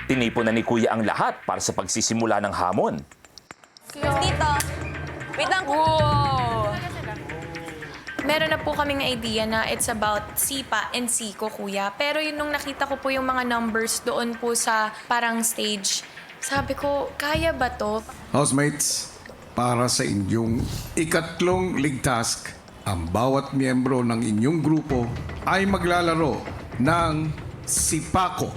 Tinipon na ni Kuya ang lahat para sa pagsisimula ng hamon. Dito. Wait lang. Wow! Meron na po kaming idea na it's about Sipa and Siko, kuya. Pero yun nung nakita ko po yung mga numbers doon po sa parang stage, sabi ko, kaya ba to? Housemates, para sa inyong ikatlong league task, ang bawat miyembro ng inyong grupo ay maglalaro ng Sipako.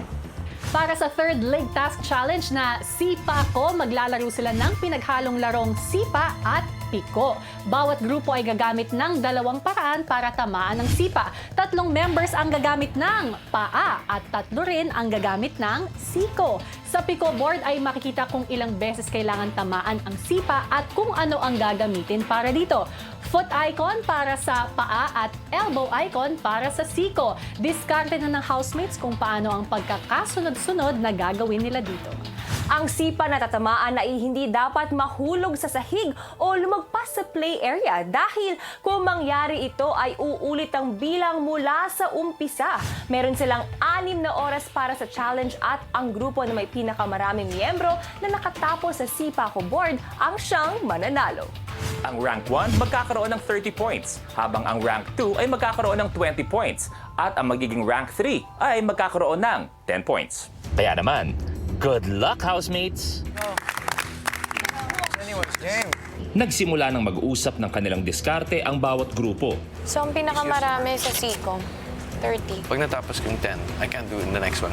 Para sa third leg task challenge na Sipako, maglalaro sila ng pinaghalong larong Sipa at Piko. Bawat grupo ay gagamit ng dalawang paraan para tamaan ng Sipa. 3 members ang gagamit ng paa at 3 rin ang gagamit ng Siko. Sa Piko board ay makikita kung ilang beses kailangan tamaan ang Sipa at kung ano ang gagamitin para dito. Foot icon para sa paa at elbow icon para sa Siko. Diskarte na ng housemates kung paano ang pagkakasunod-sunod na gagawin nila dito. Ang sipa na tatamaan ay hindi dapat mahulog sa sahig o lumagpas sa play area dahil kung mangyari ito ay uulit ang bilang mula sa umpisa. Meron silang 6 na oras para sa challenge at ang grupo na may pinakamaraming miyembro na nakatapos sa Sipako board ang siyang mananalo. Ang rank 1 magkakaroon ng 30 points, habang ang rank 2 ay magkakaroon ng 20 points, at ang magiging rank 3 ay magkakaroon ng 10 points. Kaya naman, good luck, housemates! Nagsimula ng mag-usap ng kanilang diskarte ang bawat grupo. So, ang pinakamarami sa Siko, 30. Pag natapos ko yung 10, I can't do it in the next one.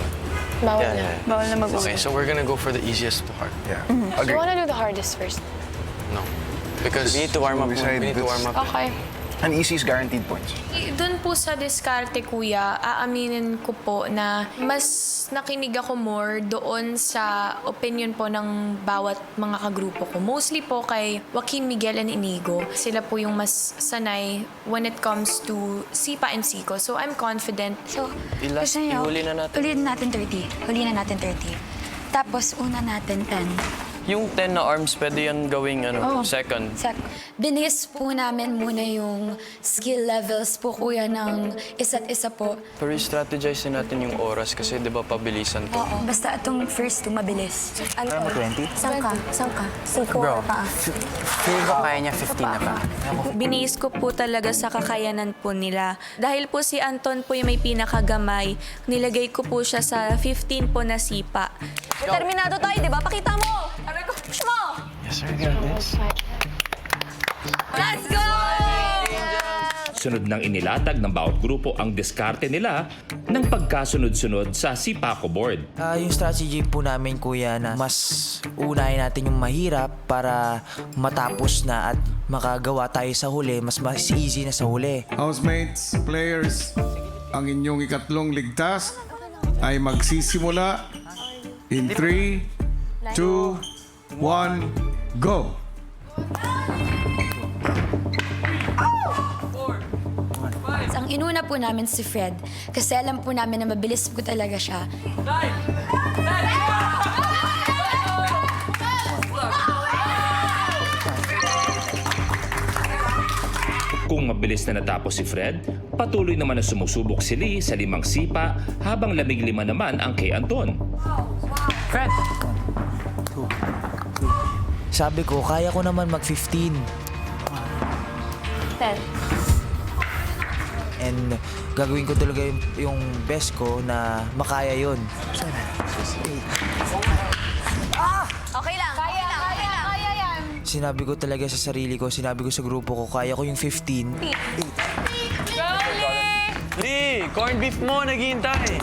Bawal na. Bawal na mag-usap. Okay, so we're gonna go for the easiest to hard. Yeah. You wanna do the hardest first? No. Because we need to warm up. We need to warm up. Okay. An easy is guaranteed points. Doon po sa diskarte, kuya, aaminin ko po na mas nakinig ako more doon sa opinion po ng bawat mga kagrupo ko. Mostly po kay Joaquin, Miguel, and Inigo. Sila po yung mas sanay when it comes to Sipa and Siko. So I'm confident. So, Ilas, gusto niyo, ihuli na natin. Huliin natin 30. Huliin na natin 30. Tapos, una natin 10. Yung 10 na arms, pwede yan gawing Oo. second. Binis po namin muna yung skill levels po, kuya, ng isa't isa po. Pero i-strategize din natin yung oras kasi di ba pabilisan to. Oo. Basta itong first two, mabilis. Kaya mo 20? Saan ka? Saan ka? Siko Bro, pa. feel ko kaya niya 15 na pa. Binis ko po talaga sa kakayanan po nila. Dahil po si Anton po yung may pinakagamay, nilagay ko po siya sa 15 po na sipa. Determinado tayo, di ba? Pakita mo! Push mo! Yes, sir. Got this. Let's go! Sunod nang inilatag ng bawat grupo ang diskarte nila ng pagkasunod-sunod sa Sipako board. Yung strategy po namin, kuya, na mas unahin natin yung mahirap para matapos na at makagawa tayo sa huli, mas easy na sa huli. Housemates, players, ang inyong ikatlong league task ay magsisimula in 3, 2, 1, go! Ang inuna po namin si Fred. Kasi alam po namin na mabilis po talaga siya. Kung mabilis na natapos si Fred, patuloy naman na sumusubok si Lee sa 5 sipa habang lamig-5 naman ang kay Anton. Fred! Sabi ko, kaya ko naman mag-15. 10. And gagawin ko talaga yung best ko na makaya yun. Okay lang. Kaya yan. Sinabi ko talaga sa sarili ko, sinabi ko sa grupo ko, kaya ko yung 15. Lee, corned beef mo, naghihintay.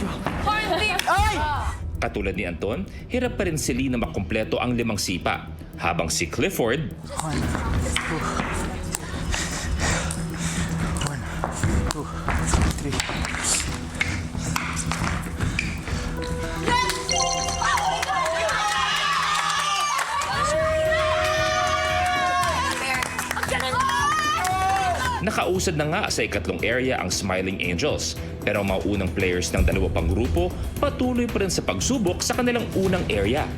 Katulad ni Anton, hirap pa rin si Lee na makumpleto ang 5 sipa. Habang si Clifford, nakausad na nga sa ikatlong area ang Smiling Angels. Pero ang mga unang players ng 2 pang grupo patuloy pa rin sa pagsubok sa kanilang unang area.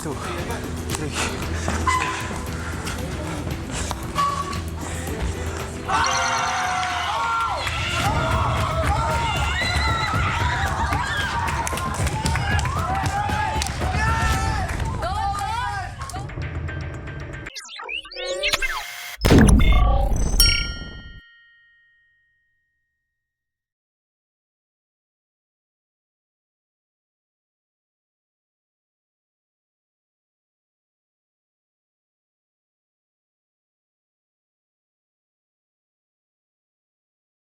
2, 3,